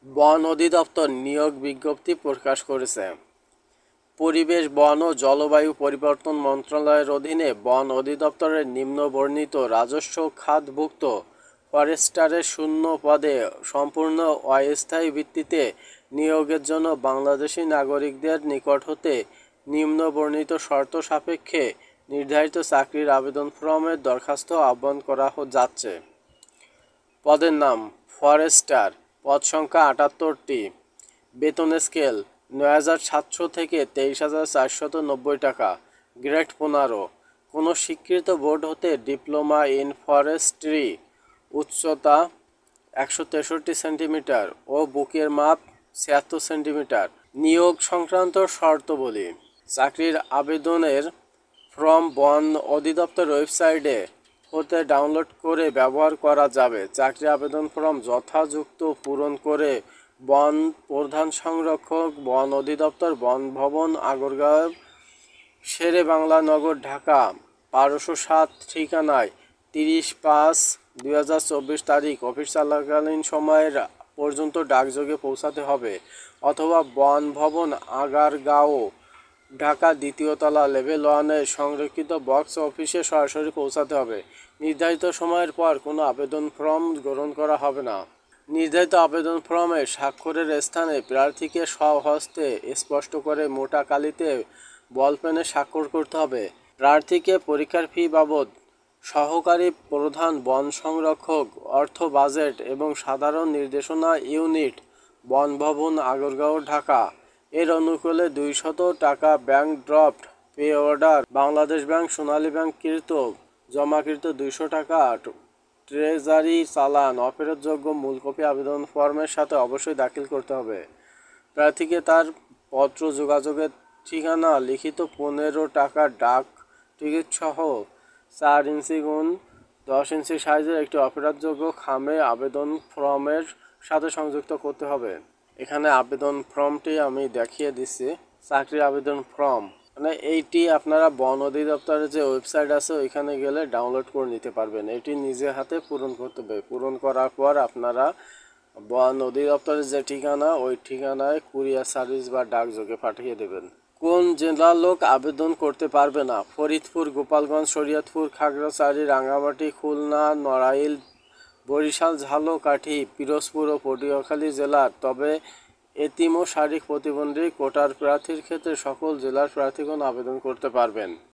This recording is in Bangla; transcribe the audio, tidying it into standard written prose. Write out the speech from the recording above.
বন অধিদপ্তর নিয়োগ বিজ্ঞপ্তি প্রকাশ করেছে। পরিবেশ, বন ও জলবায়ু পরিবর্তন মন্ত্রণালয়ের অধীনে বন অধিদপ্তরের নিম্নবর্ণিত রাজস্ব খাতভুক্ত ফরেস্টারের শূন্য পদে সম্পূর্ণ অস্থায়ী ভিত্তিতে নিয়োগের জন্য বাংলাদেশি নাগরিকদের নিকট হতে নিম্নবর্ণিত শর্ত সাপেক্ষে নির্ধারিত চাকরির আবেদন ফরমের দরখাস্ত আহ্বান করা যাচ্ছে। পদের নাম ফরেস্টার, পদ সংখ্যা ৭৮টি, বেতন স্কেল ৯,৭০০ থেকে ২৩,৪৯০ টাকা, গ্রেড ১৫, কোনো স্বীকৃত বোর্ড হতে ডিপ্লোমা ইন ফরেস্ট্রি, উচ্চতা ১৬৩ সেন্টিমিটার ও বুকের মাপ ৭৬ সেন্টিমিটার। নিয়োগ সংক্রান্ত শর্তাবলী। চাকরির আবেদনের ফর্ম বন অধিদপ্তর ওয়েবসাইটে হতে ডাউনলোড করে ব্যবহার করা যাবে। চাকরি আবেদন ফর্ম যথাযথ পূরণ করে বন প্রধান সংরক্ষক, বন অধিদপ্তর, বন ভবন, আগারগাঁও, শেরে বাংলা নগর, ঢাকা ১২০৭ ঠিকানায় ৩০/৫/২০২৪ তারিখ অফিস চলাকালীন সময়ের পর্যন্ত ডাকযোগে পৌঁছাতে হবে, অথবা বন ভবন, আগারগাঁও, ঢাকা ২য় তলা, লেভেল 1-এর সংরক্ষিত বক্স অফিসে সরাসরি পৌঁছাতে হবে। নির্ধারিত সময়ের পর কোনো আবেদন ফর্ম গ্রহণ করা হবে না। নির্ধারিত আবেদন ফর্মে স্বাক্ষরের স্থানে প্রার্থীকে স্বহস্তে স্পষ্ট করে মোটা কালিতে বলপেনে স্বাক্ষর করতে হবে। প্রার্থীকে পরীক্ষার ফি বাবদ সহকারী প্রধান বন সংরক্ষক, অর্থ, বাজেট এবং সাধারণ নির্দেশনা ইউনিট, বন ভবন, আগারগাঁও, ঢাকা এর অনুকূলে ২০০ টাকা bank draft, pay order, Bangladesh bank, Sonali bank কৃত জমাকৃত ২০০ টাকা, ট্রেজারি চালান, অফেরতযোগ্য মূল কপি আবেদন ফর্মের সাথে অবশ্যই দাখিল করতে হবে। প্রার্থীকে তার পত্র যোগাযোগের ঠিকানা, লিখিত ১৫ টাকা ডাক টিকিট সহ ৪ ইঞ্চি গুণ ১০ ইঞ্চি সাইজের একটি অফেরতযোগ্য খামে আবেদন ফর্মের সাথে সংযুক্ত করতে হবে। এখানে আবেদন ফর্মটি আমি দেখিয়ে দিচ্ছি। চাকরির আবেদন ফর্ম মানে এইটি আপনারা বন অধিদপ্তরের যে ওয়েবসাইট আছে ওইখানে গেলে ডাউনলোড করে নিতে পারবেন। এটি নিজে হাতে পূরণ করতে হবে। পূরণ করার পর আপনারা বন অধিদপ্তরের যে ঠিকানা ওই ঠিকানায় কুরিয়ার সার্ভিস বা ডাকযোগে পাঠিয়ে দেবেন। কোন জেলার লোক আবেদন করতে পারবে না? ফরিদপুর, গোপালগঞ্জ, শরীয়তপুর, খাগড়াছড়ি, রাঙ্গামাটি, খুলনা, নড়াইল, বরিশাল, ঝালকাঠি, পিরোজপুর ও পটুয়াখালী জেলার। তবে এতিম ও শারীরিক প্রতিবন্ধী কোটার প্রার্থীর ক্ষেত্রে সকল জেলার প্রার্থীগণ আবেদন করতে পারবেন।